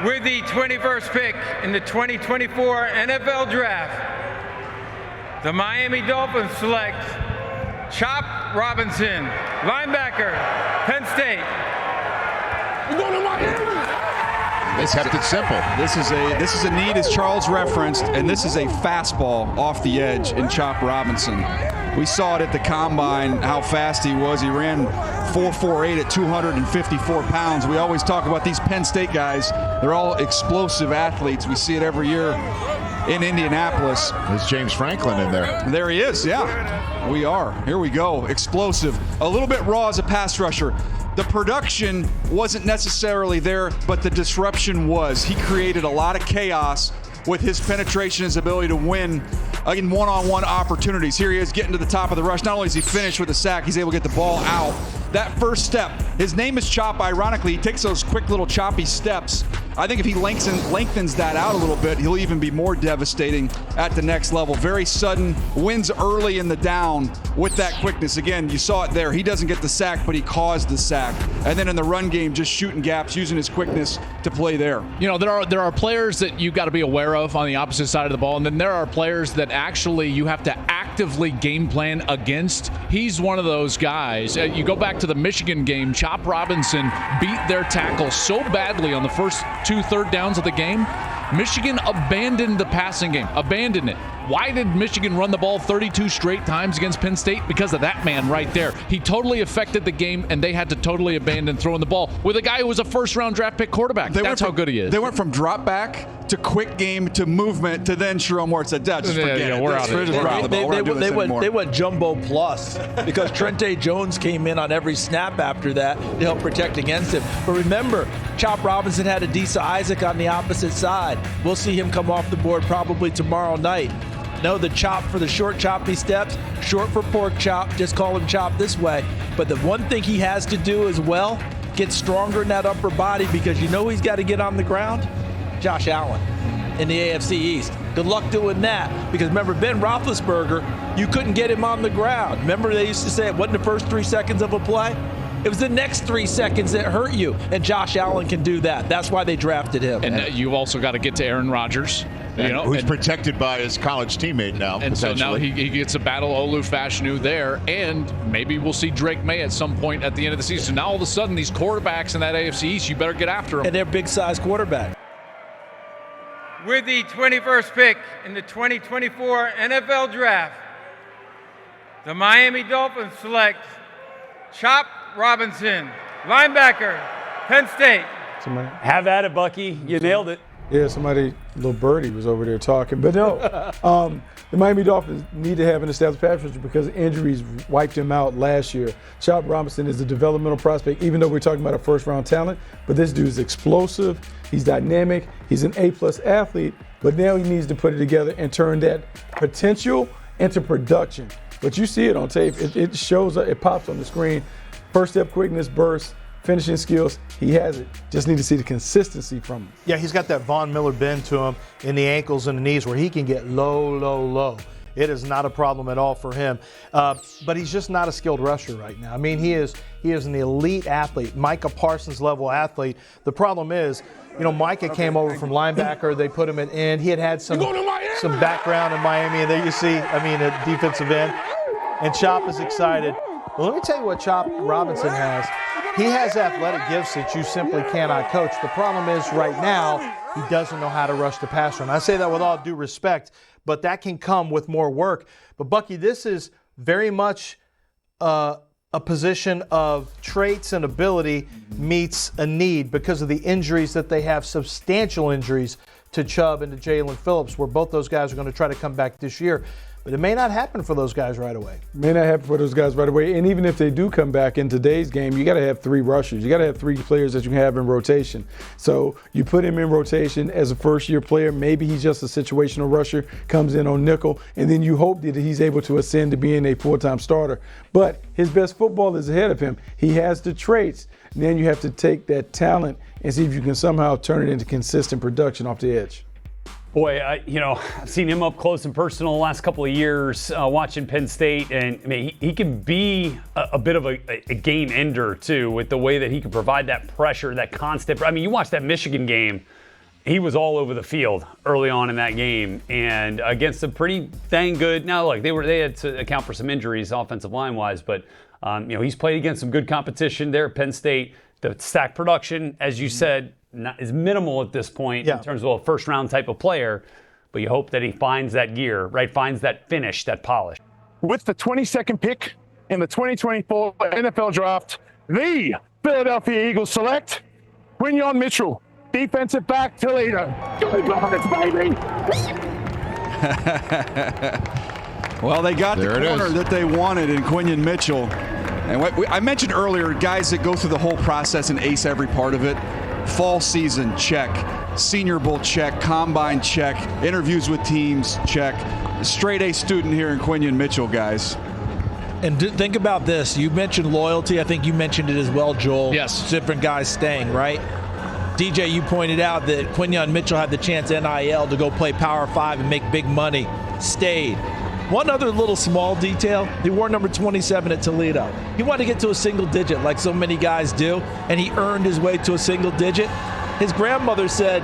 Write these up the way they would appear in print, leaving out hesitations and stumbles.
With the 21st pick in the 2024 NFL Draft, the Miami Dolphins select Chop Robinson, linebacker, Penn State. We're going to Miami. They kept it simple. This is a need, as Charles referenced, and this is a fastball off the edge in Chop Robinson. We saw it at the combine, how fast he was. He ran 4.48 at 254 pounds. We always talk about these Penn State guys. They're all explosive athletes. We see it every year in Indianapolis. There's James Franklin in there. There he is, yeah. We are. Here we go. Explosive. A little bit raw as a pass rusher. The production wasn't necessarily there, but the disruption was. He created a lot of chaos with his penetration, his ability to win in one-on-one opportunities. Here he is getting to the top of the rush. Not only is he finished with a sack, he's able to get the ball out. That first step, his name is Chop, ironically. He takes those quick little choppy steps. I think if he lengthens that out a little bit, he'll even be more devastating at the next level. Very sudden, wins early in the down with that quickness. Again, you saw it there. He doesn't get the sack, but he caused the sack. And then in the run game, just shooting gaps, using his quickness to play there. You know, there are players that you've got to be aware of on the opposite side of the ball, and then there are players that actually you have to actively game plan against. He's one of those guys. You go back to the Michigan game, Chop Robinson beat their tackle so badly on the first 2 third downs of the game. Michigan abandoned the passing game, abandoned it. Why did Michigan run the ball 32 straight times against Penn State? Because of that man right there. He totally affected the game, and they had to totally abandon throwing the ball with a guy who was a first-round draft pick quarterback. That's how good he is. They went from drop back to quick game to movement to then Sherrone Moore said, just forget it. We're out of it. They went jumbo plus because Trente Jones came in on every snap after that to help protect against him. But remember, Chop Robinson had Adisa Isaac on the opposite side. We'll see him come off the board probably tomorrow night. No, the chop for the short choppy steps, short for pork chop, just call him Chop this way. But the one thing he has to do as well, get stronger in that upper body because you know he's got to get on the ground? Josh Allen in the AFC East. Good luck doing that because remember Ben Roethlisberger, you couldn't get him on the ground. Remember they used to say it wasn't the first 3 seconds of a play? It was the next 3 seconds that hurt you, and Josh Allen can do that. That's why they drafted him. And you've also got to get to Aaron Rodgers. Who's protected by his college teammate now. And so now he gets to battle Olu Fashanu there, and maybe we'll see Drake May at some point at the end of the season. So now all of a sudden, these quarterbacks in that AFC East, you better get after them. And they're big-size quarterback. With the 21st pick in the 2024 NFL Draft, the Miami Dolphins select Chop Robinson, linebacker, Penn State. Have at it, Bucky. You nailed it. Yeah, little birdie was over there talking. But no, the Miami Dolphins need to have an established pass rusher because injuries wiped him out last year. Chop Robinson is a developmental prospect, even though we're talking about a first-round talent. But this dude's explosive. He's dynamic. He's an A-plus athlete. But now he needs to put it together and turn that potential into production. But you see it on tape. It shows up. It pops on the screen. First step quickness, burst, finishing skills, he has it. Just need to see the consistency from him. Yeah, he's got that Von Miller bend to him in the ankles and the knees where he can get low. It is not a problem at all for him. But he's just not a skilled rusher right now. I mean, he is an elite athlete, Micah Parsons level athlete. The problem is, Micah came over from linebacker. They put him in end. He had some background in Miami, and there you see, a defensive end. And Chop is excited. Well, let me tell you what Chop Robinson has. He has athletic gifts that you simply cannot coach. The problem is right now, he doesn't know how to rush the passer. And I say that with all due respect, but that can come with more work. But Bucky, this is very much a position of traits and ability meets a need because of the injuries that they have, substantial injuries to Chubb and to Jalen Phillips, where both those guys are going to try to come back this year. But it may not happen for those guys right away. May not happen for those guys right away. And even if they do come back in today's game, you got to have 3 rushers. You got to have 3 players that you can have in rotation. So you put him in rotation as a first-year player. Maybe he's just a situational rusher, comes in on nickel, and then you hope that he's able to ascend to being a full-time starter. But his best football is ahead of him. He has the traits. And then you have to take that talent and see if you can somehow turn it into consistent production off the edge. Boy, I've seen him up close and personal the last couple of years watching Penn State, and he can be a bit of a game ender too with the way that he can provide that pressure, that constant. You watch that Michigan game. he was all over the field early on in that game, and against a pretty dang good. Now, look, they had to account for some injuries, offensive line wise, but he's played against some good competition there at Penn State. The sack production, as you said, is minimal at this point in terms of a first round type of player, but you hope that he finds that gear, right? Finds that finish, that polish. With the 22nd pick in the 2024 NFL Draft, the Philadelphia Eagles select Quinyon Mitchell, defensive back, Toledo. Go Bullets, baby! Well, they got There the it corner is. that they wanted in Quinyon Mitchell. And I mentioned earlier, guys that go through the whole process and ace every part of it. Fall season, check. Senior Bowl, check. Combine, check. Interviews with teams, check. Straight A student here in Quinyon Mitchell, guys. And think about this. You mentioned loyalty. I think you mentioned it as well, Joel. Yes. Different guys staying, right? DJ, you pointed out that Quinyon Mitchell had the chance NIL to go play Power 5 and make big money. Stayed. One other little small detail, he wore number 27 at Toledo. He wanted to get to a single digit like so many guys do, and he earned his way to a single digit. His grandmother said,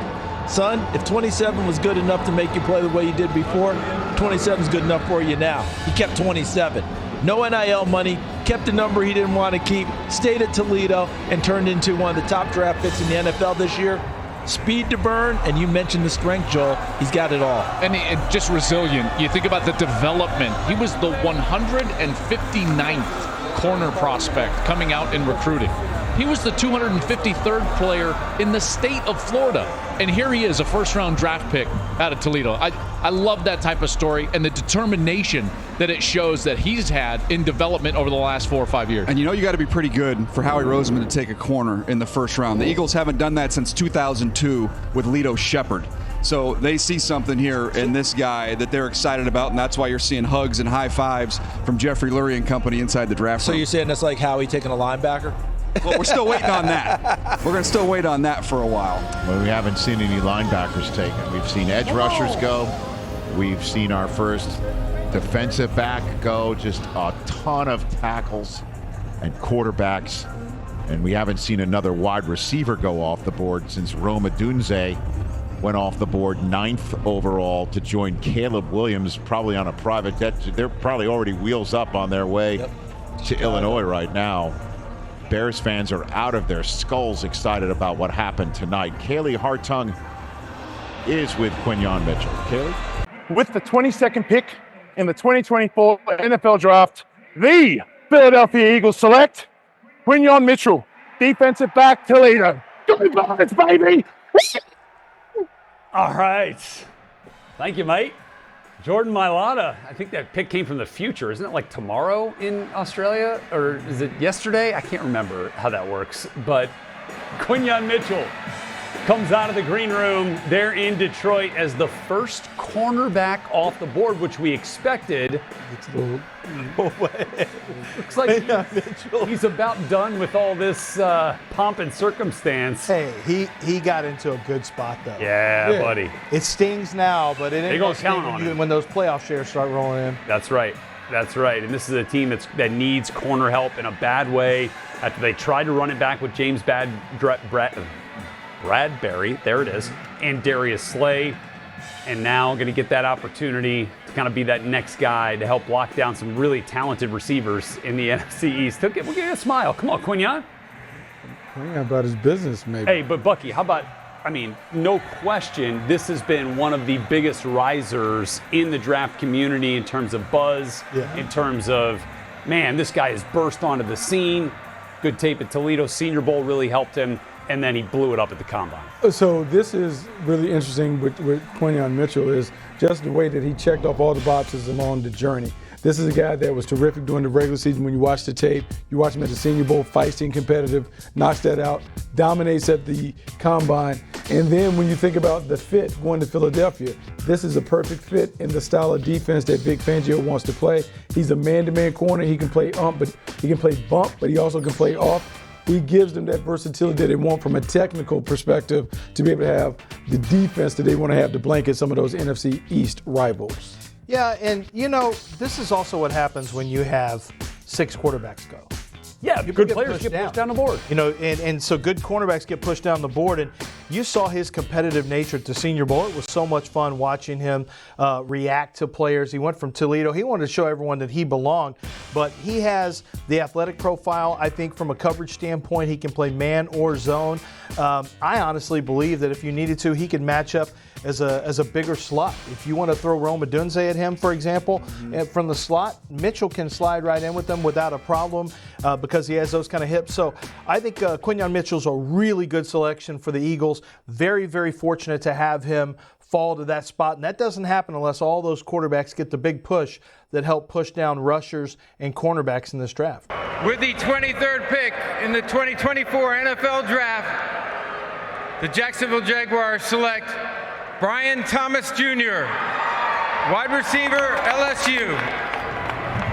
son, if 27 was good enough to make you play the way you did before, 27 is good enough for you now. He kept 27. No NIL money, kept a number he didn't want to keep, stayed at Toledo, and turned into one of the top draft picks in the NFL this year. Speed to burn, and you mentioned the strength, Joel. He's got it all. And just resilient. You think about the development. He was the 159th corner prospect coming out in recruiting. He was the 253rd player in the state of Florida. And here he is, a first-round draft pick out of Toledo. I love that type of story and the determination that it shows that he's had in development over the last 4 or 5 years. And you got to be pretty good for Howie Roseman to take a corner in the first round. The Eagles haven't done that since 2002 with Lito Shepherd. So they see something here in this guy that they're excited about, and that's why you're seeing hugs and high fives from Jeffrey Lurie and company inside the draft So room. you're saying that's like Howie taking a linebacker? Well, we're still waiting on that. We're going to still wait on that for a while. Well, we haven't seen any linebackers taken. We've seen edge rushers go. We've seen our first defensive back go. Just a ton of tackles and quarterbacks. And we haven't seen another wide receiver go off the board since Rome Odunze went off the board 9th overall to join Caleb Williams, probably on a private jet. They're probably already wheels up on their way to Illinois right now. Bears fans are out of their skulls excited about what happened tonight. Kaylee Hartung is with Quinyon Mitchell. Kaylee? With the 22nd pick in the 2024 NFL Draft, the Philadelphia Eagles select Quinyon Mitchell, defensive back, Toledo. Go Bullets, baby! All right. Thank you, mate. Jordan Mailata, I think that pick came from the future. Isn't it like tomorrow in Australia? Or is it yesterday? I can't remember how that works. But Quinyon Mitchell comes out of the green room there in Detroit as the first cornerback off the board, which we expected. Looks like he's about done with all this pomp and circumstance. Hey, he got into a good spot, though. Yeah, buddy. It stings now, but it ain't gonna gonna sting count on it. when those playoff shares start rolling in. That's right. That's right. And this is a team that needs corner help in a bad way. After they tried to run it back with James Bradbury, there it is, and Darius Slay, and now going to get that opportunity to kind of be that next guy to help lock down some really talented receivers in the NFC East. We'll give you a smile. Come on, Quinyon. Yeah, about his business, maybe. Hey, but Bucky, how about, no question, this has been one of the biggest risers in the draft community in terms of buzz, in terms of, man, this guy has burst onto the scene. Good tape at Toledo. Senior Bowl really helped him, and then he blew it up at the Combine. So this is really interesting with Quinyon Mitchell is just the way that he checked off all the boxes along the journey. This is a guy that was terrific during the regular season. When you watch the tape, you watch him at the Senior Bowl, feisty and competitive, knocks that out, dominates at the Combine. And then when you think about the fit going to Philadelphia, this is a perfect fit in the style of defense that Vic Fangio wants to play. He's a man-to-man corner. He can play but he can play bump, but he also can play off. He gives them that versatility that they want from a technical perspective to be able to have the defense that they want to have to blanket some of those NFC East rivals. Yeah, and this is also what happens when you have 6 quarterbacks go. Yeah, People good get players get pushed down the board. You know, and so good cornerbacks get pushed down the board. And you saw his competitive nature at the Senior Bowl. It was so much fun watching him react to players. He went from Toledo. He wanted to show everyone that he belonged. But he has the athletic profile. I think from a coverage standpoint, he can play man or zone. I honestly believe that if you needed to, he could match up as a bigger slot. If you want to throw Rome Odunze at him, for example, from the slot, Mitchell can slide right in with them without a problem because he has those kind of hips. So I think Quinyon Mitchell's a really good selection for the Eagles. Very, very fortunate to have him fall to that spot. And that doesn't happen unless all those quarterbacks get the big push that help push down rushers and cornerbacks in this draft. With the 23rd pick in the 2024 NFL Draft, the Jacksonville Jaguars select Brian Thomas Jr., wide receiver, LSU.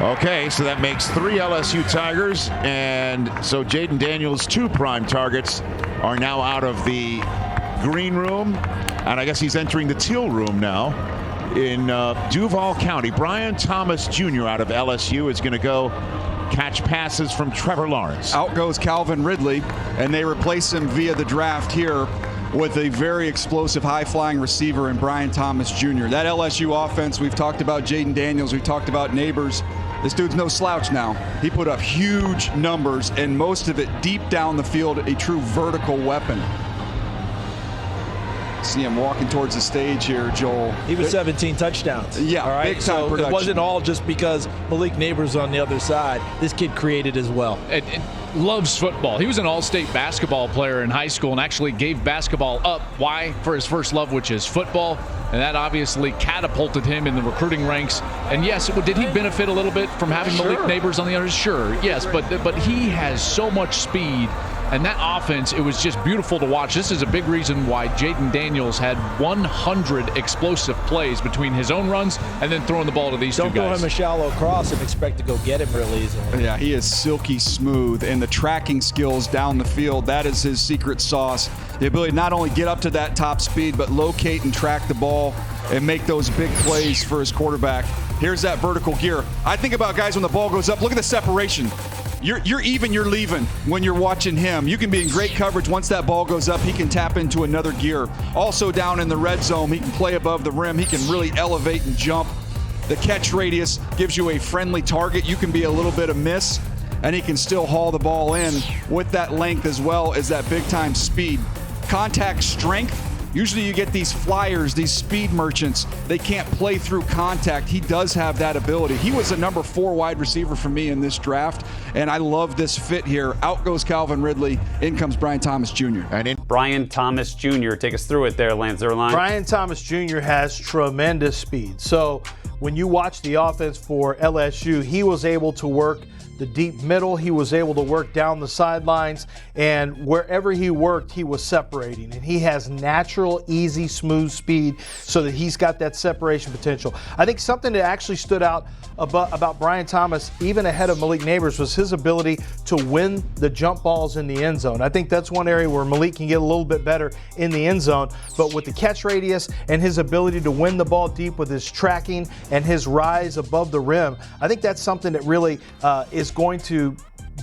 Okay, so that makes 3 LSU Tigers, and so Jaden Daniels' 2 prime targets are now out of the green room, and I guess he's entering the teal room now in Duval County. Brian Thomas Jr. out of LSU is going to go catch passes from Trevor Lawrence. Out goes Calvin Ridley, and they replace him via the draft here with a very explosive, high-flying receiver in Brian Thomas Jr. That LSU offense, we've talked about Jaden Daniels, we've talked about Neighbors. This dude's no slouch now. He put up huge numbers, and most of it deep down the field, a true vertical weapon. See him walking towards the stage here, Joel. He was 17 touchdowns. Yeah, all right. big time So production. it wasn't all just because Malik Neighbors on the other side. This kid created as well. And loves football. He was an all-state basketball player in high school and actually gave basketball up. Why? For his first love, which is football. And that obviously catapulted him in the recruiting ranks. And yes, did he benefit a little bit from having Malik Neighbors on the other? Sure, yes. But he has so much speed. And that offense, it was just beautiful to watch. This is a big reason why Jaden Daniels had 100 explosive plays between his own runs and then throwing the ball to these two guys. Don't throw him a shallow cross and expect to go get him real easily. Yeah, he is silky smooth, and the tracking skills down the field, that is his secret sauce. The ability to not only get up to that top speed, but locate and track the ball and make those big plays for his quarterback. Here's that vertical gear. I think about guys when the ball goes up, look at the separation. You're even, you're leaving when you're watching him. You can be in great coverage. Once that ball goes up, he can tap into another gear. Also down in the red zone, he can play above the rim. He can really elevate and jump. The catch radius gives you a friendly target. You can be a little bit of miss, and he can still haul the ball in with that length as well as that big-time speed. Contact strength. Usually you get these flyers, these speed merchants, they can't play through contact. He does have that ability. He was a number 4 wide receiver for me in this draft, and I love this fit here. Out goes Calvin Ridley, in comes Brian Thomas Jr. Brian Thomas Jr., take us through it there, Lance Zierlein. Brian Thomas Jr. has tremendous speed. So when you watch the offense for LSU, he was able to work the deep middle. He was able to work down the sidelines, and wherever he worked, he was separating. And he has natural, easy, smooth speed so that he's got that separation potential. I think something that actually stood out about Brian Thomas, even ahead of Malik Neighbors, was his ability to win the jump balls in the end zone. I think that's one area where Malik can get a little bit better in the end zone, but with the catch radius and his ability to win the ball deep with his tracking and his rise above the rim, I think that's something that really is going to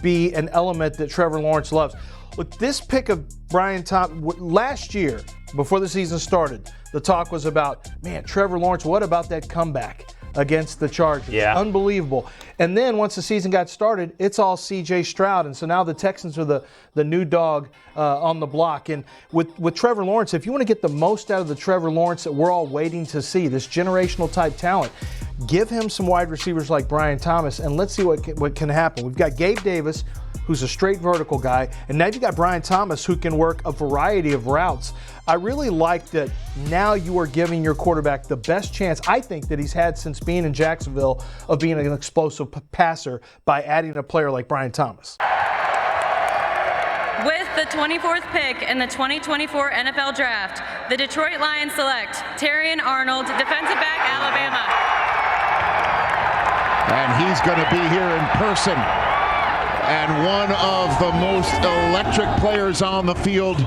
be an element that Trevor Lawrence loves. With this pick of Brian Thomas, last year, before the season started, the talk was about, man, Trevor Lawrence, what about that comeback against the Chargers? Yeah. Unbelievable. And then once the season got started, it's all C.J. Stroud. And so now the Texans are the new dog on the block. And with Trevor Lawrence, if you want to get the most out of the Trevor Lawrence that we're all waiting to see, this generational type talent, give him some wide receivers like Brian Thomas, and let's see what can happen. We've got Gabe Davis, who's a straight vertical guy, and now you've got Brian Thomas, who can work a variety of routes. I really like that now you are giving your quarterback the best chance, I think, that he's had since being in Jacksonville of being an explosive passer by adding a player like Brian Thomas. With the 24th pick in the 2024 NFL Draft, the Detroit Lions select Terrion Arnold, defensive back, Alabama. And he's going to be here in person. And one of the most electric players on the field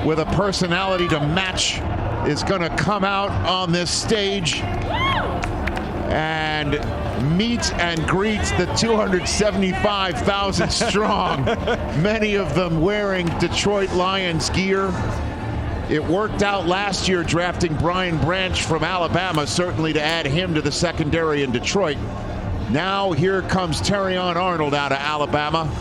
with a personality to match is going to come out on this stage. And meets and greets the 275,000 strong, many of them wearing Detroit Lions gear. It worked out last year drafting Brian Branch from Alabama, certainly to add him to the secondary in Detroit. Now here comes Terrion Arnold out of Alabama,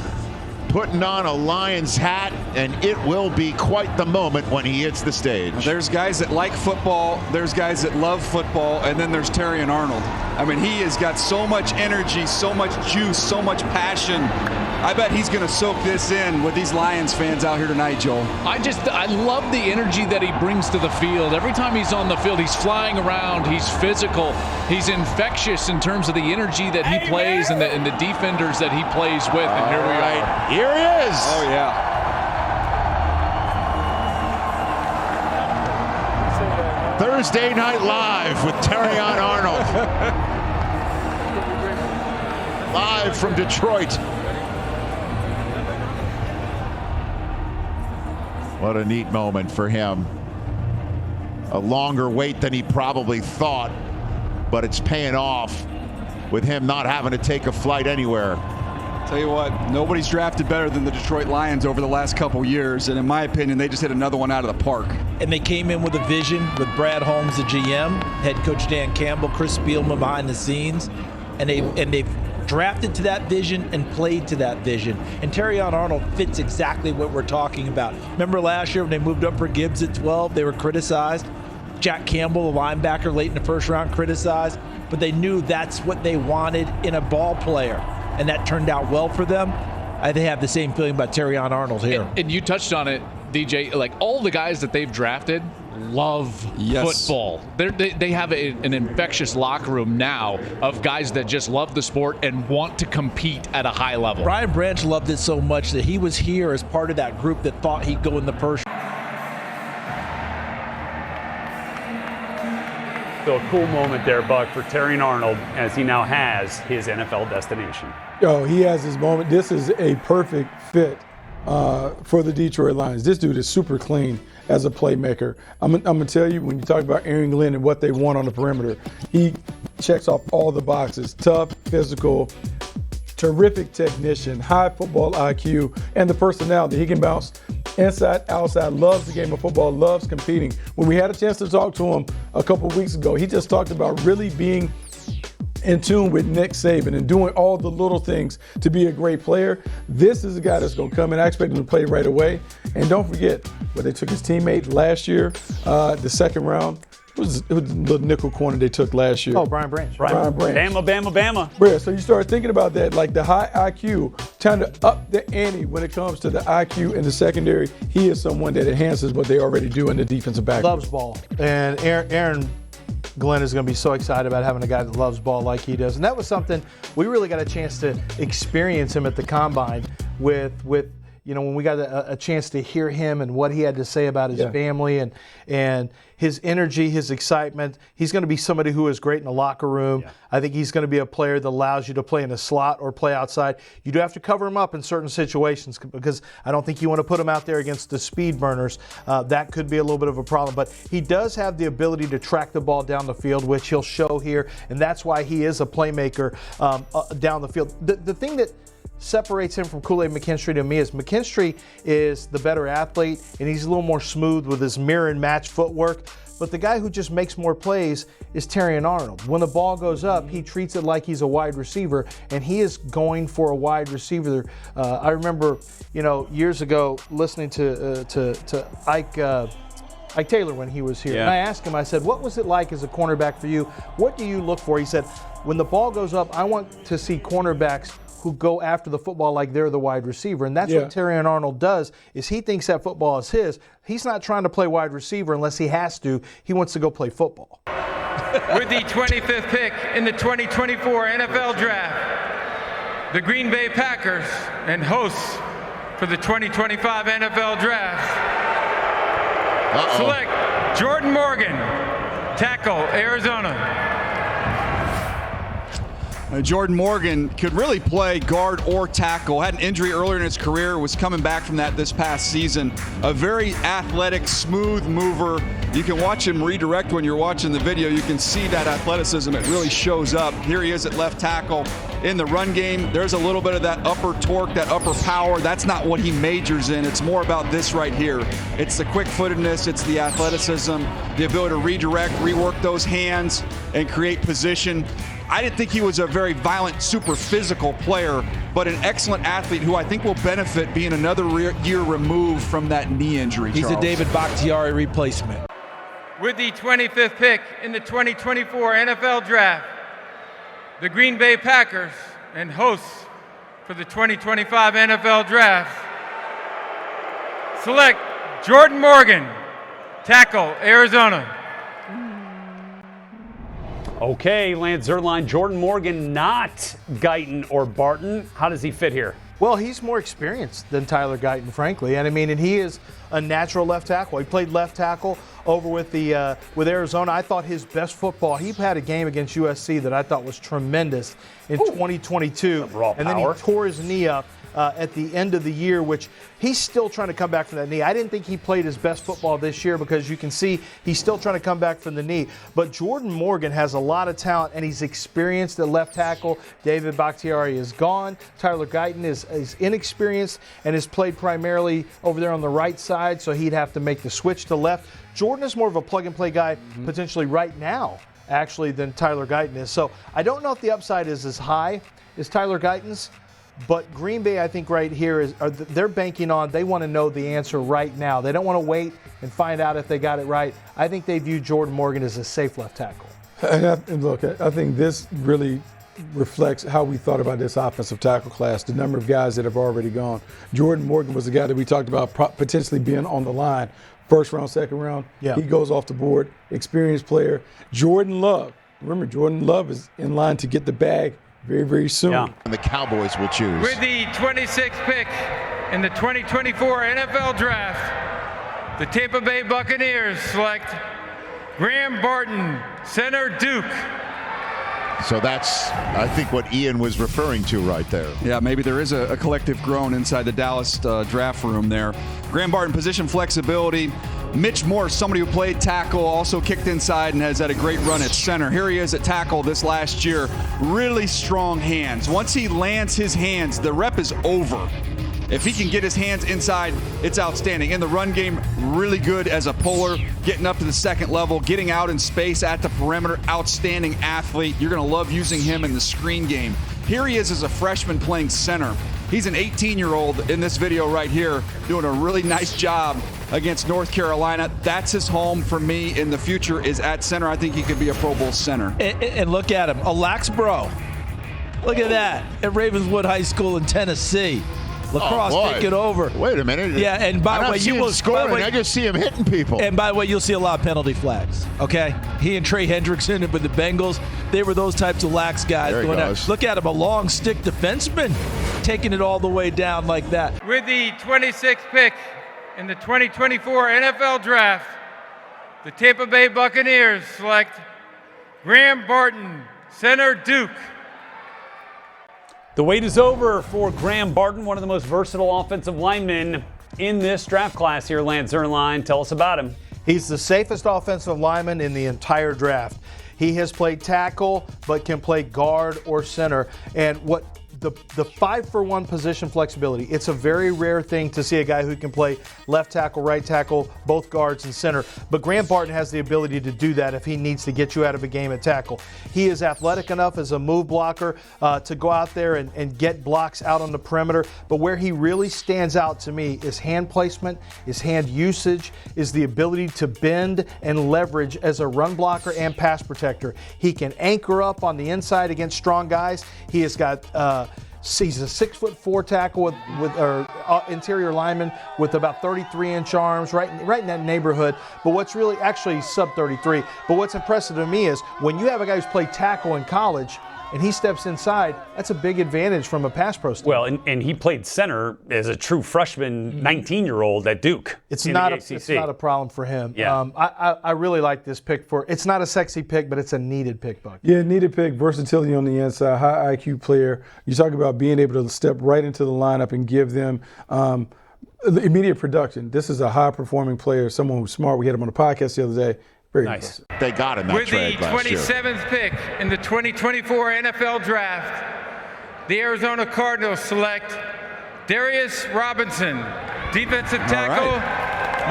putting on a Lions hat, and it will be quite the moment when he hits the stage. There's guys that like football, there's guys that love football, and then there's Terrion Arnold. I mean, he has got so much energy, so much juice, so much passion. I bet he's going to soak this in with these Lions fans out here tonight, Joel. I love the energy that he brings to the field. Every time he's on the field, he's flying around, he's physical, he's infectious in terms of the energy that he plays and the defenders that he plays with. And here we are. Here he is. Oh, yeah. Thursday Night Live with Terrion Arnold. Live from Detroit. What a neat moment for him. A longer wait than he probably thought, but it's paying off with him not having to take a flight anywhere. Tell you what, nobody's drafted better than the Detroit Lions over the last couple years, and in my opinion, they just hit another one out of the park. And they came in with a vision with Brad Holmes, the GM, head coach Dan Campbell, Chris Spielman behind the scenes, and they've drafted to that vision and played to that vision. And Terrion Arnold fits exactly what we're talking about. Remember last year when they moved up for Gibbs at 12, they were criticized. Jack Campbell, the linebacker late in the first round, criticized, but they knew that's what they wanted in a ball player, and that turned out well for them. They have the same feeling about Terrion Arnold here. And you touched on it, DJ, like all the guys that they've drafted love football. They have an infectious locker room now of guys that just love the sport and want to compete at a high level. Brian Branch loved it so much that he was here as part of that group that thought he'd go in the first. So a cool moment there, Buck, for Terrion Arnold as he now has his NFL destination. Oh, he has his moment. This is a perfect fit for the Detroit Lions. This dude is super clean as a playmaker. I'm going to tell you, when you talk about Aaron Glenn and what they want on the perimeter, he checks off all the boxes. Tough, physical, terrific technician, high football IQ, and the personality. He can bounce inside, outside, loves the game of football, loves competing. When we had a chance to talk to him a couple of weeks ago, he just talked about really being in tune with Nick Saban and doing all the little things to be a great player. This is a guy that's going to come in. I expect him to play right away. And don't forget, where they took his teammate last year, the second round. It was the nickel corner they took last year. Oh, Brian Branch. Brian Branch. Bama. Yeah, so you start thinking about that, like the high IQ, trying to up the ante when it comes to the IQ in the secondary. He is someone that enhances what they already do in the defensive back. Loves ball. And Aaron Glenn is going to be so excited about having a guy that loves ball like he does. And that was something we really got a chance to experience him at the Combine with when we got a chance to hear him and what he had to say about his family and his energy, his excitement. He's going to be somebody who is great in the locker room. Yeah. I think he's going to be a player that allows you to play in the slot or play outside. You do have to cover him up in certain situations because I don't think you want to put him out there against the speed burners. That could be a little bit of a problem. But he does have the ability to track the ball down the field, which he'll show here, and that's why he is a playmaker down the field. The thing that separates him from Kool-Aid McKinstry to me is McKinstry is the better athlete and he's a little more smooth with his mirror and match footwork. But the guy who just makes more plays is Terrion Arnold. When the ball goes up, he treats it like he's a wide receiver, and he is going for a wide receiver. I remember, years ago listening to Ike Taylor when he was here. Yeah. And I asked him, I said, what was it like as a cornerback for you? What do you look for? He said, when the ball goes up, I want to see cornerbacks who go after the football like they're the wide receiver. And that's what Terrion Arnold does, is he thinks that football is his. He's not trying to play wide receiver unless he has to. He wants to go play football. With the 25th pick in the 2024 NFL Draft, the Green Bay Packers and hosts for the 2025 NFL Draft select Jordan Morgan, tackle, Arizona. Jordan Morgan could really play guard or tackle. Had an injury earlier in his career, was coming back from that this past season. A very athletic, smooth mover. You can watch him redirect when you're watching the video. You can see that athleticism. It really shows up. Here he is at left tackle. In the run game, there's a little bit of that upper torque, that upper power. That's not what he majors in. It's more about this right here. It's the quick-footedness, it's the athleticism, the ability to redirect, rework those hands, and create position. I didn't think he was a very violent, super physical player, but an excellent athlete who I think will benefit being another year removed from that knee injury. He's Charles. a David Bakhtiari replacement. With the 25th pick in the 2024 NFL Draft, the Green Bay Packers and hosts for the 2025 NFL Draft select Jordan Morgan, tackle, Arizona. Okay, Lance Zierlein, Jordan Morgan, not Guyton or Barton. How does he fit here? Well, he's more experienced than Tyler Guyton, frankly, and he is a natural left tackle. He played left tackle over with Arizona. I thought his best football. He had a game against USC that I thought was tremendous in 2022, and then he tore his knee up at the end of the year, which he's still trying to come back from that knee. I didn't think he played his best football this year because you can see he's still trying to come back from the knee. But Jordan Morgan has a lot of talent, and he's experienced at left tackle. David Bakhtiari is gone. Tyler Guyton is inexperienced and has played primarily over there on the right side, so he'd have to make the switch to left. Jordan is more of a plug-and-play guy potentially right now, actually, than Tyler Guyton is. So I don't know if the upside is as high as Tyler Guyton's. But Green Bay, I think right here, they're banking on, they want to know the answer right now. They don't want to wait and find out if they got it right. I think they view Jordan Morgan as a safe left tackle. And look, I think this really reflects how we thought about this offensive tackle class, the number of guys that have already gone. Jordan Morgan was the guy that we talked about potentially being on the line. First round, second round, he goes off the board, experienced player. Jordan Love, remember, Jordan Love is in line to get the bag very, very soon. And the Cowboys will choose. With the 26th pick in the 2024 NFL Draft, the Tampa Bay Buccaneers select Graham Barton, center, Duke. So that's, I think, what Ian was referring to right there. Yeah, maybe there is a collective groan inside the Dallas draft room there. Graham Barton, position flexibility. Mitch Morse, somebody who played tackle, also kicked inside and has had a great run at center. Here he is at tackle this last year. Really strong hands. Once he lands his hands, the rep is over. If he can get his hands inside, it's outstanding. In the run game, really good as a puller, getting up to the second level, getting out in space at the perimeter. Outstanding athlete. You're going to love using him in the screen game. Here he is as a freshman playing center. He's an 18-year-old in this video right here doing a really nice job against North Carolina. That's his home for me in the future is at center. I think he could be a Pro Bowl center. And look at him, a lax bro. Look at that at Ravenswood High School in Tennessee. Lacrosse take it over. Wait a minute. Yeah, and by the way, you will scoring. I just see him hitting people. And by the way, you'll see a lot of penalty flags. Okay, he and Trey Hendrickson with the Bengals, they were those types of lax guys. There he goes. Look at him, a long stick defenseman, taking it all the way down like that. With the 26th pick in the 2024 NFL Draft, the Tampa Bay Buccaneers select Graham Barton, center, Duke. The wait is over for Graham Barton, one of the most versatile offensive linemen in this draft class here. Lance Zierlein, tell us about him. He's the safest offensive lineman in the entire draft. He has played tackle, but can play guard or center. And what the 5-for-1 position flexibility, it's a very rare thing to see a guy who can play left tackle, right tackle, both guards and center. But Graham Barton has the ability to do that if he needs to get you out of a game at tackle. He is athletic enough as a move blocker to go out there and get blocks out on the perimeter. But where he really stands out to me is hand placement, is hand usage, is the ability to bend and leverage as a run blocker and pass protector. He can anchor up on the inside against strong guys. He has got he's a 6'4" tackle with interior lineman with about 33-inch arms, right in that neighborhood. But what's really actually sub 33. But what's impressive to me is when you have a guy who's played tackle in college and he steps inside, that's a big advantage from a pass pro standpoint. Well, and he played center as a true freshman 19-year-old at Duke. It's not a problem for him. Yeah. I really like this pick it's not a sexy pick, but it's a needed pick, Buck. Yeah, needed pick, versatility on the inside, high IQ player. You talk about being able to step right into the lineup and give them immediate production. This is a high-performing player, someone who's smart. We had him on the podcast the other day. Very nice. impressive. They got him that With the trade last year. 27th pick in the 2024 NFL Draft, the Arizona Cardinals select Darius Robinson, defensive tackle,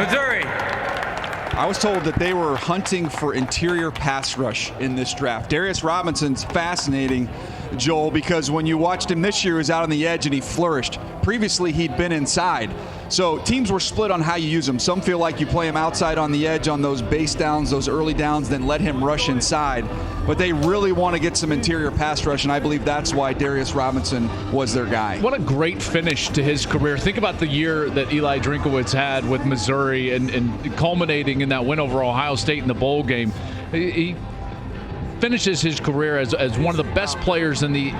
Missouri. I was told that they were hunting for interior pass rush in this draft. Darius Robinson's fascinating, Joel, because when you watched him this year, he was out on the edge and he flourished. Previously, he'd been inside. So teams were split on how you use him. Some feel like you play him outside on the edge on those base downs, those early downs, then let him rush inside. But they really want to get some interior pass rush, and I believe that's why Darius Robinson was their guy. What a great finish to his career. Think about the year that Eli Drinkowitz had with Missouri and culminating in that win over Ohio State in the bowl game. He finishes his career as one of the best players in the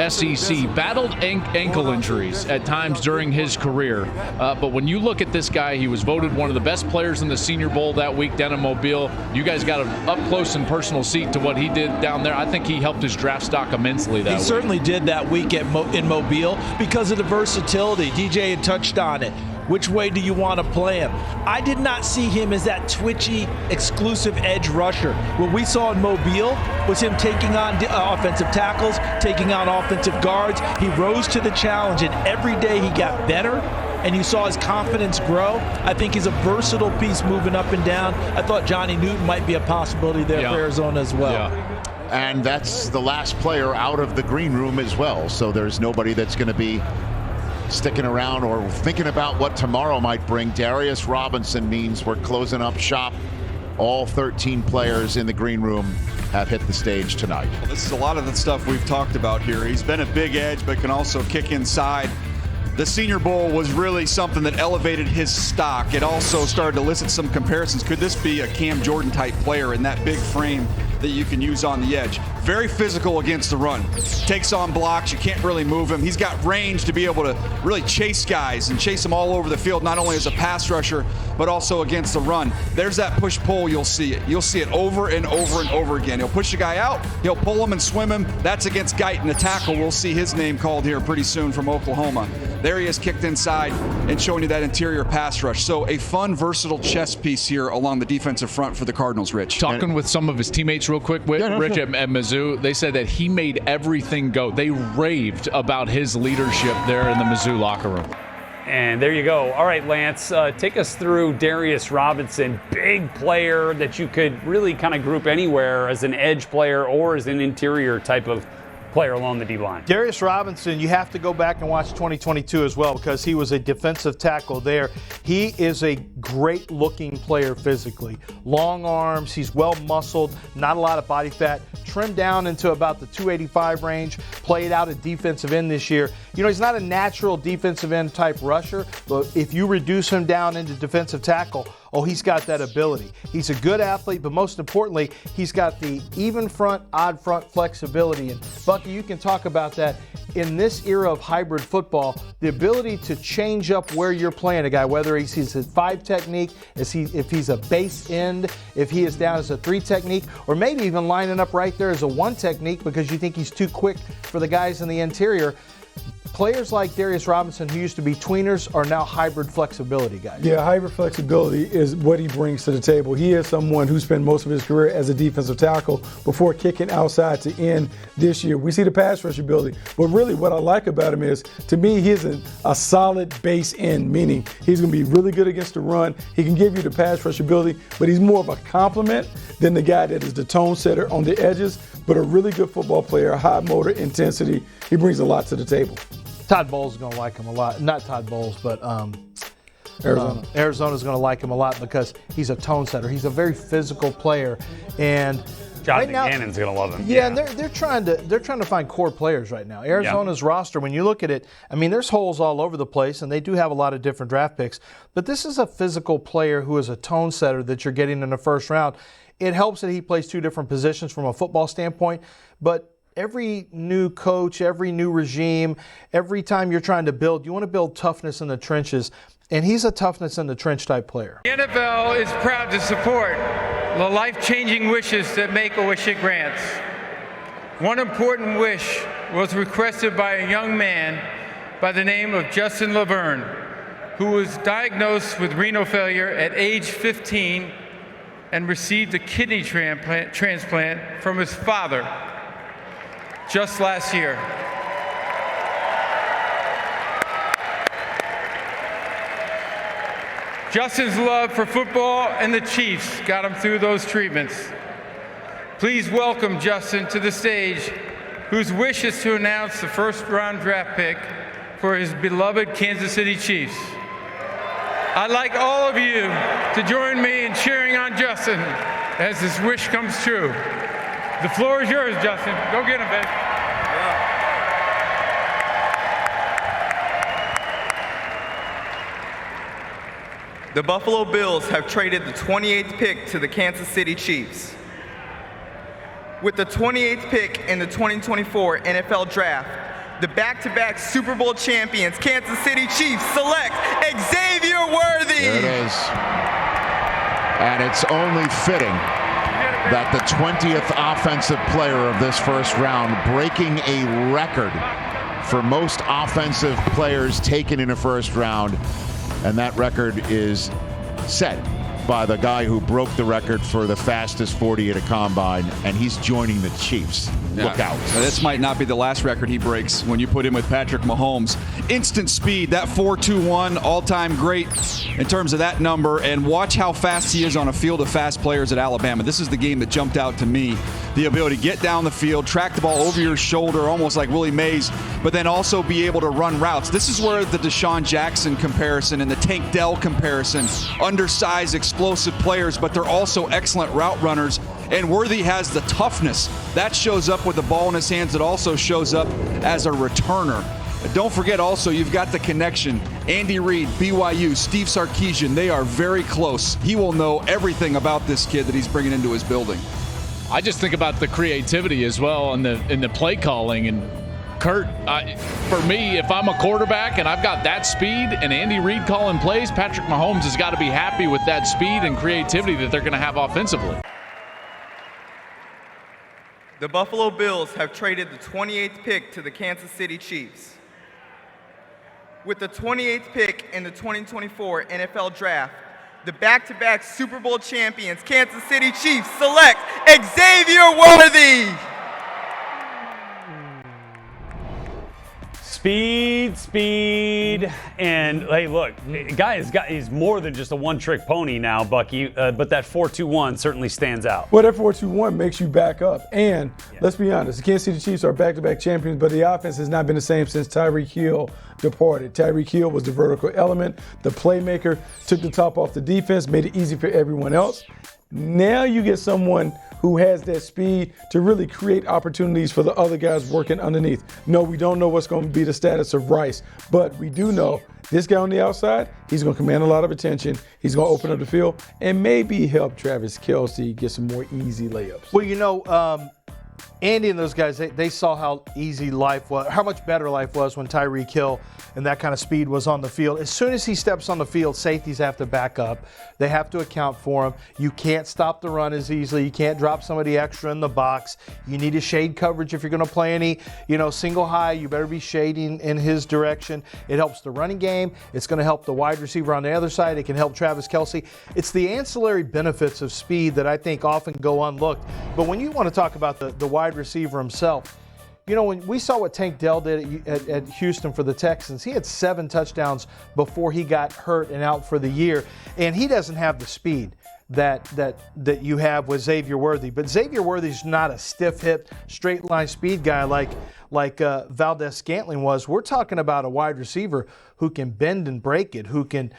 SEC. Battled ankle injuries at times during his career. But when you look at this guy, he was voted one of the best players in the Senior Bowl that week down in Mobile. You guys got an up-close and personal seat to what he did down there. I think he helped his draft stock immensely that week. He certainly did that week in Mobile because of the versatility. DJ had touched on it. Which way do you want to play him? I did not see him as that twitchy, exclusive edge rusher. What we saw in Mobile was him taking on offensive tackles, taking on offensive guards. He rose to the challenge, and every day he got better, and you saw his confidence grow. I think he's a versatile piece moving up and down. I thought Johnny Newton might be a possibility there for Arizona as well. Yeah. And that's the last player out of the green room as well. So there's nobody that's going to be sticking around or thinking about what tomorrow might bring. Darius Robinson means we're closing up shop. All 13 players in the green room have hit the stage tonight. Well, this is a lot of the stuff we've talked about here. He's been a big edge, but can also kick inside. The Senior Bowl was really something that elevated his stock. It also started to elicit some comparisons. Could this be a Cam Jordan type player in that big frame that you can use on the edge? Very physical against the run. Takes on blocks. You can't really move him. He's got range to be able to really chase guys and chase them all over the field, not only as a pass rusher, but also against the run. There's that push-pull. You'll see it. You'll see it over and over and over again. He'll push a guy out. He'll pull him and swim him. That's against Guyton, the tackle. We'll see his name called here pretty soon from Oklahoma. There he is, kicked inside and showing you that interior pass rush. So a fun, versatile chess piece here along the defensive front for the Cardinals, Rich. Talking with some of his teammates real quick, Rich, at Mizzou, they said that he made everything go. They raved about his leadership there in the Mizzou locker room. And there you go. All right, Lance, take us through Darius Robinson, big player that you could really kind of group anywhere as an edge player or as an interior type of player along the D-line. Darius Robinson, you have to go back and watch 2022 as well because he was a defensive tackle there. He is a great-looking player physically. Long arms, he's well-muscled, not a lot of body fat, trimmed down into about the 285 range, played out at defensive end this year. You know, he's not a natural defensive end type rusher, but if you reduce him down into defensive tackle, he's got that ability. He's a good athlete, but most importantly, he's got the even front, odd front flexibility. And Bucky, you can talk about that in this era of hybrid football, the ability to change up where you're playing a guy, whether he's a 5 technique, if he's a base end, if he is down as a 3 technique, or maybe even lining up right there as a 1 technique because you think he's too quick for the guys in the interior. Players like Darius Robinson, who used to be tweeners, are now hybrid flexibility guys. Yeah, hybrid flexibility is what he brings to the table. He is someone who spent most of his career as a defensive tackle before kicking outside to end this year. We see the pass rush ability, but really what I like about him is, to me, he is a solid base end, meaning he's going to be really good against the run. He can give you the pass rush ability, but he's more of a complement than the guy that is the tone setter on the edges, but a really good football player, high motor intensity. He brings a lot to the table. Todd Bowles is going to like him a lot. Not Todd Bowles, but Arizona. Arizona's going to like him a lot because he's a tone setter. He's a very physical player, and John Buchanan's going to love him. Yeah, and they're trying to find core players right now. Arizona's roster, when you look at it, I mean, there's holes all over the place, and they do have a lot of different draft picks. But this is a physical player who is a tone setter that you're getting in the first round. It helps that he plays 2 different positions from a football standpoint, but every new coach, every new regime, every time you're trying to build, you want to build toughness in the trenches. And he's a toughness in the trench type player. The NFL is proud to support the life-changing wishes that Make-A-Wish grants. One important wish was requested by a young man by the name of Justin Laverne, who was diagnosed with renal failure at age 15 and received a kidney transplant from his father just last year. Justin's love for football and the Chiefs got him through those treatments. Please welcome Justin to the stage, whose wish is to announce the first-round draft pick for his beloved Kansas City Chiefs. I'd like all of you to join me in cheering on Justin as his wish comes true. The floor is yours, Justin. Go get him, babe. The Buffalo Bills have traded the 28th pick to the Kansas City Chiefs. With the 28th pick in the 2024 NFL Draft, the back-to-back Super Bowl champions Kansas City Chiefs select Xavier Worthy. There it is. And it's only fitting that the 20th offensive player of this first round, breaking a record for most offensive players taken in a first round. And that record is set by the guy who broke the record for the fastest 40 at a combine, and he's joining the Chiefs. Look out. Now, this might not be the last record he breaks when you put him with Patrick Mahomes. Instant speed, that 4.21, all-time great in terms of that number, and watch how fast he is on a field of fast players at Alabama. This is the game that jumped out to me. The ability to get down the field, track the ball over your shoulder, almost like Willie Mays, but then also be able to run routes. This is where the Deshaun Jackson comparison and the Tank Dell comparison, undersized, explosive players, but they're also excellent route runners. And Worthy has the toughness. That shows up with the ball in his hands. It also shows up as a returner. Don't forget also, you've got the connection. Andy Reid, BYU, Steve Sarkisian, they are very close. He will know everything about this kid that he's bringing into his building. I just think about the creativity as well in the play calling. And Kurt, for me, if I'm a quarterback and I've got that speed and Andy Reid calling plays, Patrick Mahomes has got to be happy with that speed and creativity that they're going to have offensively. The Buffalo Bills have traded the 28th pick to the Kansas City Chiefs. With the 28th pick in the 2024 NFL Draft, the back-to-back Super Bowl champions Kansas City Chiefs select Xavier Worthy. Speed, and hey, look, he's more than just a one-trick pony now, Bucky. But that 4.21 certainly stands out. Well, that 4.21 makes you back up. And let's be honest, the Kansas City Chiefs are back-to-back champions, but the offense has not been the same since Tyreek Hill departed. Tyreek Hill was the vertical element, the playmaker, took the top off the defense, made it easy for everyone else. Now you get someone who has that speed to really create opportunities for the other guys working underneath. No, we don't know what's going to be the status of Rice, but we do know this guy on the outside, he's going to command a lot of attention. He's going to open up the field and maybe help Travis Kelce get some more easy layups. Well, you know, Andy and those guys, they saw how easy life was, how much better life was when Tyreek Hill and that kind of speed was on the field. As soon as he steps on the field, safeties have to back up. They have to account for him. You can't stop the run as easily. You can't drop somebody extra in the box. You need a shade coverage if you're going to play any, single high. You better be shading in his direction. It helps the running game. It's going to help the wide receiver on the other side. It can help Travis Kelce. It's the ancillary benefits of speed that I think often go unlooked. But when you want to talk about the wide receiver himself, when we saw what Tank Dell did at Houston for the Texans, he had 7 touchdowns before he got hurt and out for the year, and he doesn't have the speed that you have with Xavier Worthy. But Xavier Worthy's not a stiff-hipped, straight-line speed guy like Valdez-Scantling was. We're talking about a wide receiver who can bend and break it, who can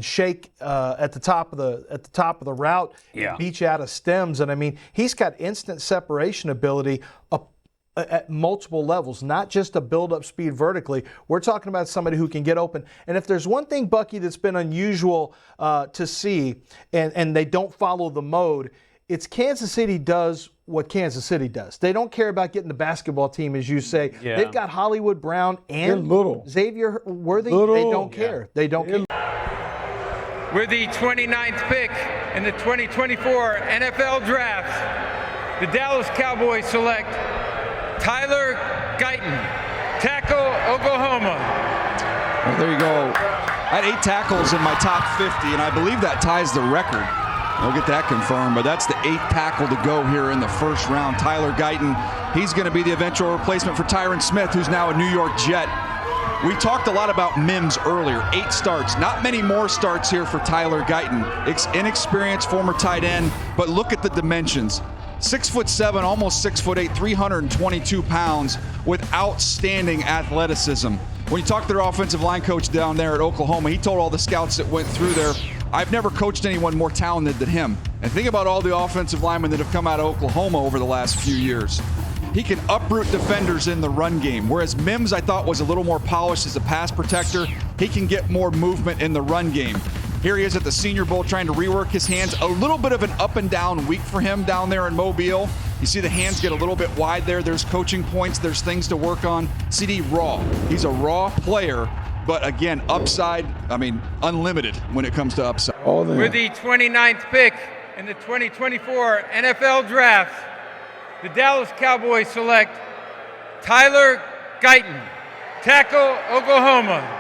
shake at the top of the route, and beat you out of stems. And I mean, he's got instant separation ability at multiple levels, not just a build-up speed vertically. We're talking about somebody who can get open. And if there's one thing, Bucky, that's been unusual to see, and they don't follow the mode, it's Kansas City does what Kansas City does. They don't care about getting the basketball team, as you say. Yeah. They've got Hollywood Brown and Xavier Worthy. They don't care. They don't care. With the 29th pick in the 2024 NFL Draft, the Dallas Cowboys select Tyler Guyton, tackle, Oklahoma. Well, there you go. I had 8 tackles in my top 50, and I believe that ties the record. We'll get that confirmed, but that's the 8th tackle to go here in the first round. Tyler Guyton, he's going to be the eventual replacement for Tyron Smith, who's now a New York Jet. We talked a lot about Mims earlier. 8 starts. Not many more starts here for Tyler Guyton. Inexperienced former tight end, but look at the dimensions. 6'7", almost 6'8", 322 pounds with outstanding athleticism. When you talk to their offensive line coach down there at Oklahoma, he told all the scouts that went through there, I've never coached anyone more talented than him. And think about all the offensive linemen that have come out of Oklahoma over the last few years. He can uproot defenders in the run game, whereas Mims, I thought, was a little more polished as a pass protector. He can get more movement in the run game. Here he is at the Senior Bowl trying to rework his hands. A little bit of an up and down week for him down there in Mobile. You see the hands get a little bit wide there. There's coaching points. There's things to work on. CD raw. He's a raw player, but again, upside, unlimited when it comes to upside. With the 29th pick in the 2024 NFL Draft, the Dallas Cowboys select Tyler Guyton, tackle, Oklahoma.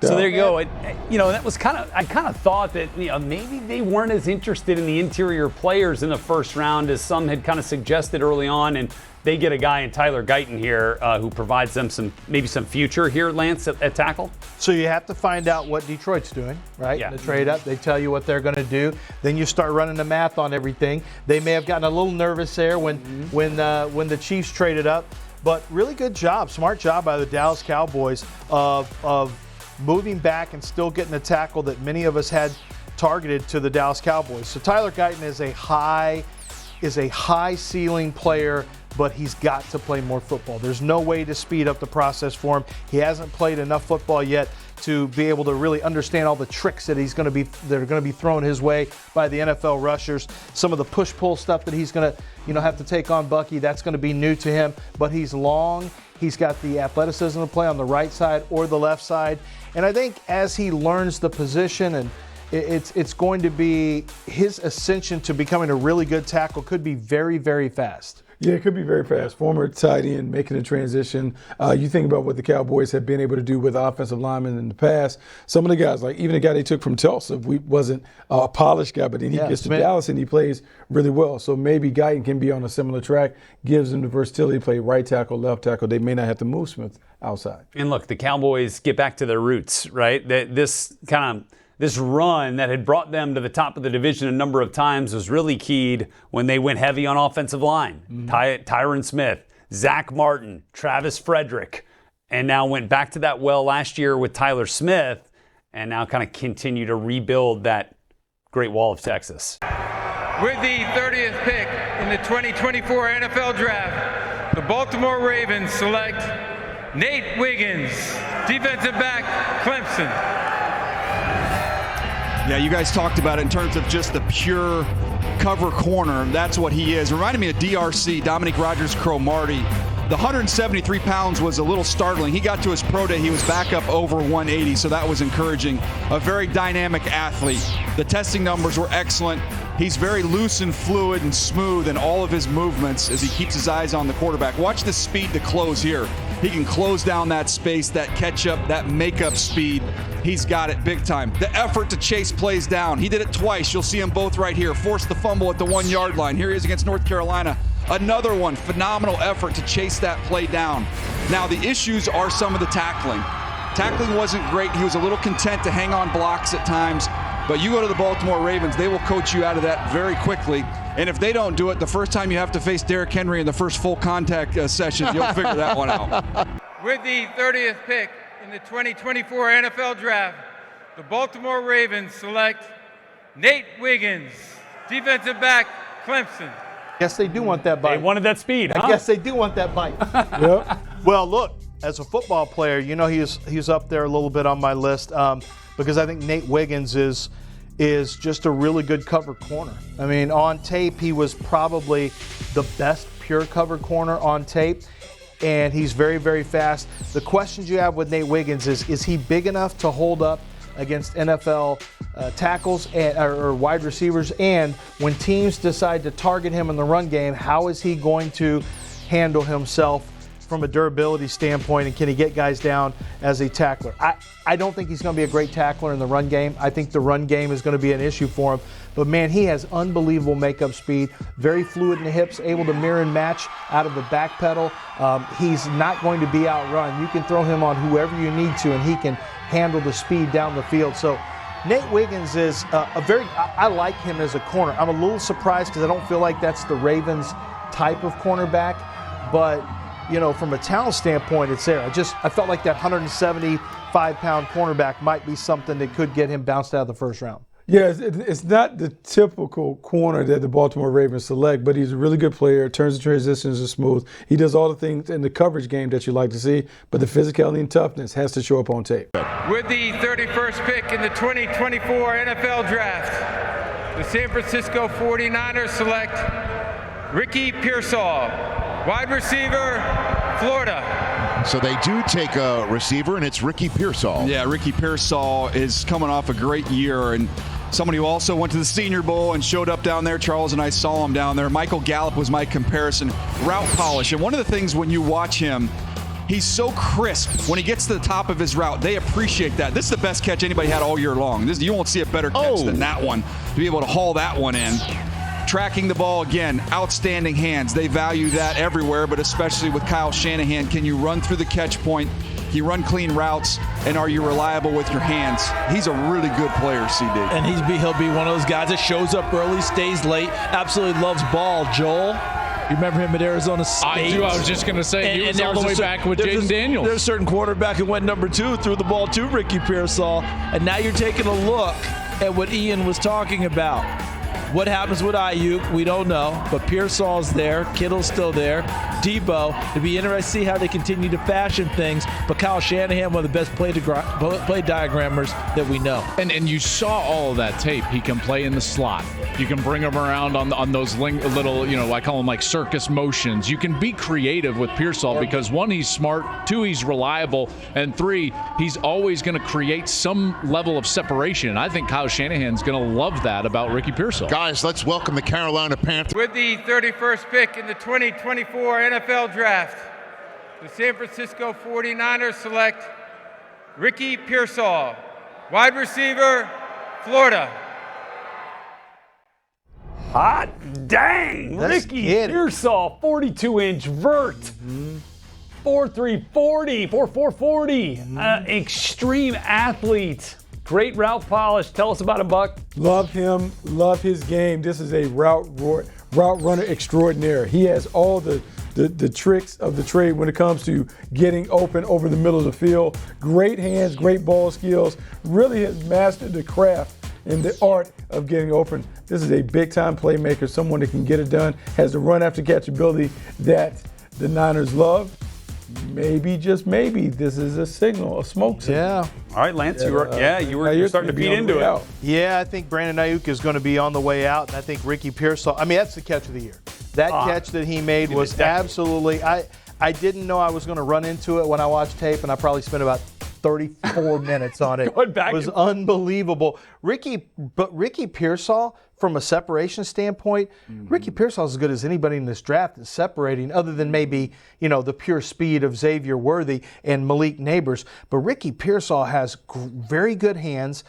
So there you go. That was I kind of thought that maybe they weren't as interested in the interior players in the first round as some had kind of suggested early on, and they get a guy in Tyler Guyton here who provides them some future here, Lance, at tackle. So you have to find out what Detroit's doing, right? Yeah. The trade up, they tell you what they're going to do. Then you start running the math on everything. They may have gotten a little nervous there when the Chiefs traded up, but really good job, smart job by the Dallas Cowboys of moving back and still getting a tackle that many of us had targeted to the Dallas Cowboys. So Tyler Guyton is a high ceiling player, but he's got to play more football. There's no way to speed up the process for him. He hasn't played enough football yet to be able to really understand all the tricks that are going to be thrown his way by the NFL rushers. Some of the push-pull stuff that he's going to have to take on Bucky, that's going to be new to him. But he's long. He's got the athleticism to play on the right side or the left side. And I think as he learns the position, and it's going to be his ascension to becoming a really good tackle could be very, very fast. Yeah, it could be very fast. Former tight end making a transition. You think about what the Cowboys have been able to do with offensive linemen in the past. Some of the guys, like even the guy they took from Tulsa, wasn't a polished guy, but then he gets to Dallas and he plays really well. So maybe Guyton can be on a similar track, gives him the versatility to play right tackle, left tackle. They may not have to move Smith outside. And look, the Cowboys get back to their roots, right? This run that had brought them to the top of the division a number of times was really keyed when they went heavy on offensive line. Tyron Smith, Zach Martin, Travis Frederick, and now went back to that well last year with Tyler Smith, and now kind of continue to rebuild that Great Wall of Texas. With the 30th pick in the 2024 NFL Draft, the Baltimore Ravens select Nate Wiggins, defensive back, Clemson. Yeah, you guys talked about it in terms of just the pure cover corner. That's what he is. Reminded me of DRC, Dominique Rodgers-Cromartie. The 173 pounds was a little startling. He got to his pro day, he was back up over 180, so that was encouraging. A very dynamic athlete. The testing numbers were excellent. He's very loose and fluid and smooth in all of his movements as he keeps his eyes on the quarterback. Watch the speed to close here. He can close down that space, that catch-up, that make-up speed. He's got it big time. The effort to chase plays down. He did it twice. You'll see them both right here. Forced the fumble at the 1-yard line. Here he is against North Carolina. Another one. Phenomenal effort to chase that play down. Now, the issues are some of the tackling. Tackling wasn't great. He was a little content to hang on blocks at times. But you go to the Baltimore Ravens, they will coach you out of that very quickly. And if they don't do it, the first time you have to face Derrick Henry in the first full contact session, you'll figure that one out. With the 30th pick in the 2024 NFL Draft, the Baltimore Ravens select Nate Wiggins, defensive back, Clemson. Guess they do want that bite. They wanted that speed, huh? I guess they do want that bite. Yep. Well, look, as a football player, he's up there a little bit on my list because I think Nate Wiggins is is just a really good cover corner. I mean, on tape, he was probably the best pure cover corner on tape, and he's very, very fast. The questions you have with Nate Wiggins is he big enough to hold up against NFL tackles or wide receivers? And when teams decide to target him in the run game, how is he going to handle himself from a durability standpoint, and can he get guys down as a tackler? I don't think he's going to be a great tackler in the run game. I think the run game is going to be an issue for him. But, man, he has unbelievable makeup speed, very fluid in the hips, able to mirror and match out of the back pedal. He's not going to be outrun. You can throw him on whoever you need to, and he can handle the speed down the field. So Nate Wiggins is I like him as a corner. I'm a little surprised because I don't feel like that's the Ravens type of cornerback. But, from a talent standpoint, it's there. I felt like that 175-pound cornerback might be something that could get him bounced out of the first round. Yeah, it's not the typical corner that the Baltimore Ravens select, but he's a really good player, turns the transitions are smooth. He does all the things in the coverage game that you like to see, but the physicality and toughness has to show up on tape. With the 31st pick in the 2024 NFL Draft, the San Francisco 49ers select Ricky Pearsall, wide receiver, Florida. So they do take a receiver, and it's Ricky Pearsall. Yeah, Ricky Pearsall is coming off a great year, and somebody who also went to the Senior Bowl and showed up down there. Charles and I saw him down there. Michael Gallup was my comparison. Route polish. And one of the things when you watch him, he's so crisp. When he gets to the top of his route, they appreciate that. This is the best catch anybody had all year long. You won't see a better catch than that one, to be able to haul that one in. Tracking the ball, again, outstanding hands. They value that everywhere, but especially with Kyle Shanahan. Can you run through the catch point? Can you run clean routes? And are you reliable with your hands? He's a really good player, CD. And he'll be one of those guys that shows up early, stays late, absolutely loves ball. Joel, you remember him at Arizona State? I do. I was just going to say, he was all the way back with Jaden Daniels. There's a certain quarterback who went number 2, threw the ball to Ricky Pearsall. And now you're taking a look at what Ian was talking about. What happens with Ayuk, we don't know, but Pearsall's there, Kittle's still there, Debo. It'd be interesting to see how they continue to fashion things, but Kyle Shanahan, one of the best play diagrammers that we know. And you saw all of that tape. He can play in the slot. You can bring him around on those little, I call them like circus motions. You can be creative with Pearsall because 1, he's smart, 2, he's reliable, and 3, he's always going to create some level of separation. I think Kyle Shanahan's going to love that about Ricky Pearsall. Guys, let's welcome the Carolina Panthers. With the 31st pick in the 2024 NFL Draft, the San Francisco 49ers select Ricky Pearsall, wide receiver, Florida. Hot dang! Ricky Pearsall, 42-inch vert. 4.3 40, 4.4 40. Extreme athlete. Great route polish. Tell us about him, Buck. Love him. Love his game. This is a route runner extraordinaire. He has all the tricks of the trade when it comes to getting open over the middle of the field. Great hands, great ball skills. Really has mastered the craft and the art of getting open. This is a big-time playmaker, someone that can get it done, has the run-after-catch ability that the Niners love. Maybe, just maybe, this is a signal, a smoke signal. Yeah. All right, Lance, you were starting to feed into it. Yeah, I think Brandon Ayuk is going to be on the way out, and I think Ricky Pearsall, that's the catch of the year. That catch that he made was absolutely, I didn't know I was going to run into it when I watched tape, and I probably spent about 34 minutes on it. It was unbelievable. Ricky Pearsall, from a separation standpoint, Ricky Pearsall is as good as anybody in this draft is separating, other than maybe, the pure speed of Xavier Worthy and Malik Neighbors. But Ricky Pearsall has very good hands.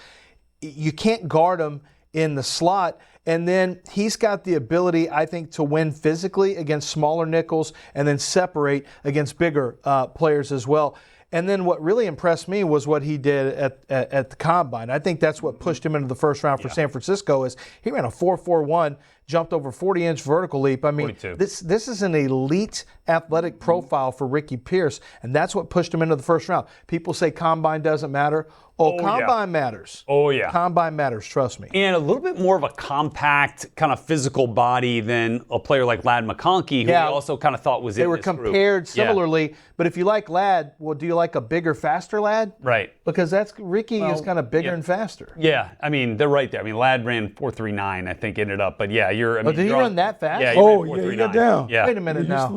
You can't guard him in the slot. And then he's got the ability, I think, to win physically against smaller nickels and then separate against bigger players as well. And then what really impressed me was what he did at the Combine. I think that's what pushed him into the first round for San Francisco is he ran a 4.41, jumped over 40-inch vertical leap. I mean, this is an elite athletic profile for Ricky Pierce, and that's what pushed him into the first round. People say Combine doesn't matter. Oh, combine matters. Oh, yeah. Combine matters, trust me. And a little bit more of a compact, kind of physical body than a player like Ladd McConkey, who we also kind of thought was in this group. They were compared similarly, but if you like Ladd, well, do you like a bigger, faster Ladd? Right. Because Ricky is kind of bigger and faster. Yeah, I mean, they're right there. I mean, Ladd ran 4.39, I think, ended up. But yeah, did he run that fast? Yeah, he got down. Yeah. Wait a minute now.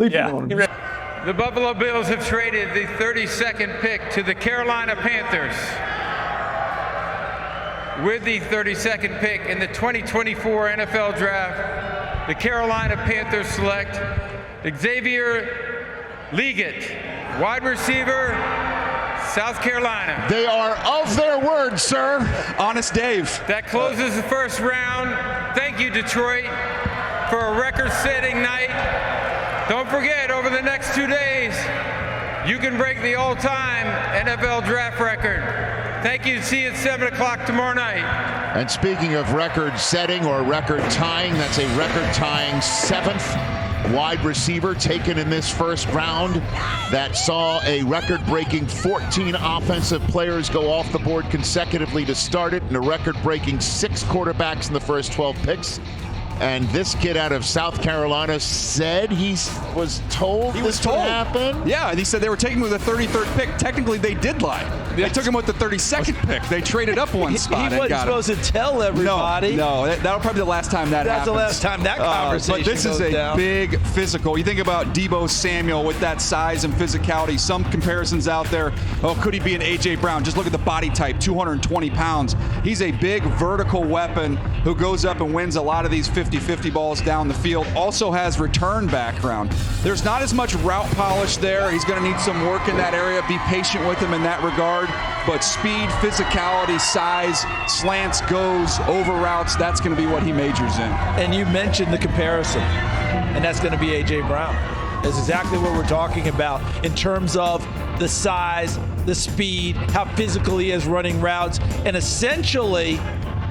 The Buffalo Bills have traded the 32nd pick to the Carolina Panthers. With the 32nd pick in the 2024 NFL Draft, the Carolina Panthers select Xavier Legette, wide receiver, South Carolina. They are of their word, sir. Honest Dave. That closes the first round. Thank you, Detroit, for a record-setting night. Don't forget, over the next 2 days, you can break the all-time NFL draft record. Thank you. See you at 7 o'clock tomorrow night. And speaking of record setting or record tying, that's a record tying 7th wide receiver taken in this first round that saw a record breaking 14 offensive players go off the board consecutively to start it, and a record breaking 6 quarterbacks in the first 12 picks. And this kid out of South Carolina said he was told this would happen. Yeah, and he said they were taking him with the 33rd pick. Technically, they did lie. They took him with the 32nd pick. They traded up one spot. He wasn't supposed to tell everybody. No, that'll probably be the last time that happens. That's the last time that conversation But this is a big physical. You think about Deebo Samuel with that size and physicality. Some comparisons out there. Oh, could he be an A.J. Brown? Just look at the body type, 220 pounds. He's a big vertical weapon who goes up and wins a lot of these 50-50 balls down the field. Also has return background. There's not as much route polish there. He's going to need some work in that area. Be patient with him in that regard. But speed, physicality, size, slants, goes, over routes, that's going to be what he majors in. And you mentioned the comparison, and that's going to be A.J. Brown. That's exactly what we're talking about in terms of the size, the speed, how physical he is running routes, and essentially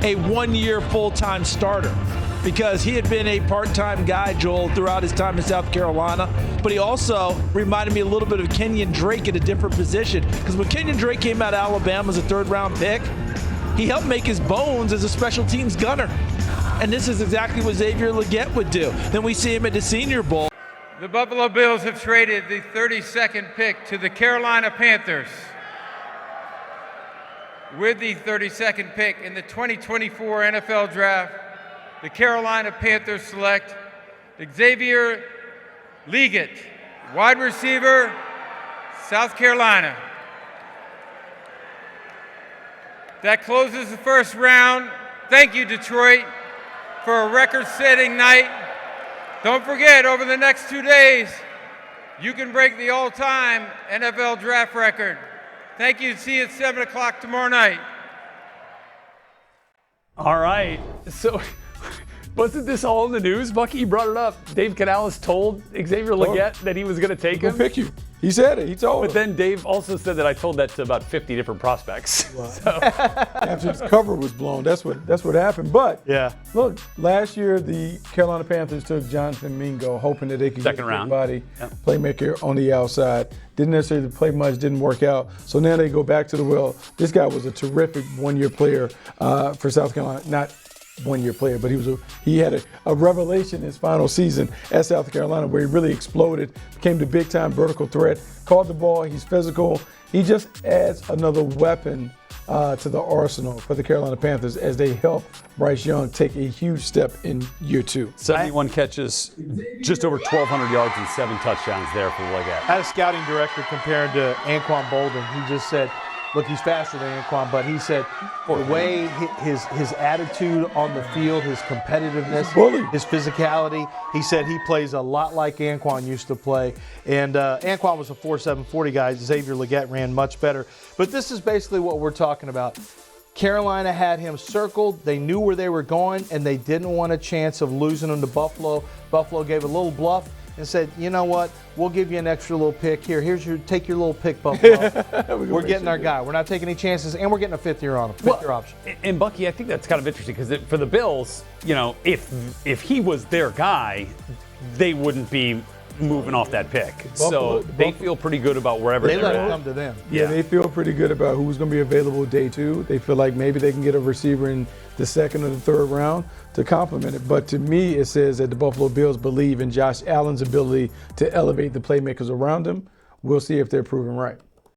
a one-year full-time starter. Because he had been a part-time guy, Joel, throughout his time in South Carolina. But he also reminded me a little bit of Kenyon Drake at a different position. Because when Kenyon Drake came out of Alabama as a third-round pick, he helped make his bones as a special teams gunner. And this is exactly what Xavier Legette would do. Then we see him at the Senior Bowl. The Buffalo Bills have traded the 32nd pick to the Carolina Panthers. With the 32nd pick in the 2024 NFL Draft, the Carolina Panthers select Xavier Legette, wide receiver, South Carolina. That closes the first round. Thank you, Detroit, for a record-setting night. Don't forget, over the next 2 days, you can break the all-time NFL draft record. Thank you. See you at 7 o'clock tomorrow night. All right. So wasn't this all in the news, Bucky? You brought it up. Dave Canales told Xavier Legette that he was going to take him. Pick you. He said it. He told him. But then Dave also said that I told that to about 50 different prospects. Wow. So. After his cover was blown, that's what happened. But look, last year the Carolina Panthers took Jonathan Mingo, hoping that they could Second get a round. body playmaker on the outside. Didn't necessarily play much, didn't work out. So now they go back to the well. This guy was a terrific one-year player for South Carolina. Not one-year player, but he had a revelation in his final season at South Carolina where he really exploded, became the big-time vertical threat, caught the ball, he's physical. He just adds another weapon to the arsenal for the Carolina Panthers as they help Bryce Young take a huge step in year 2. 71 catches, just over 1,200 yards and 7 touchdowns there for Legette. I had a scouting director comparing to Anquan Bolden. He just said, look, he's faster than Anquan, but he said the way his attitude on the field, his competitiveness, his physicality, he said he plays a lot like Anquan used to play. And Anquan was a 4.7 40 guy. Xavier Legette ran much better. But this is basically what we're talking about. Carolina had him circled. They knew where they were going, and they didn't want a chance of losing him to Buffalo. Buffalo gave a little bluff and said, you know what, we'll give you an extra little pick here. Take your little pick, Buffalo. We're getting our guy. We're not taking any chances, and we're getting a fifth-year on him, fifth-year option. And Bucky, I think that's kind of interesting because for the Bills, you know, if he was their guy, they wouldn't be moving off that pick. So they feel pretty good about wherever They they're let it at. come to them. Yeah, they feel pretty good about who's going to be available day 2. They feel like maybe they can get a receiver in the 2nd or the 3rd round to complement it. But to me, it says that the Buffalo Bills believe in Josh Allen's ability to elevate the playmakers around him. We'll see if they're proven right.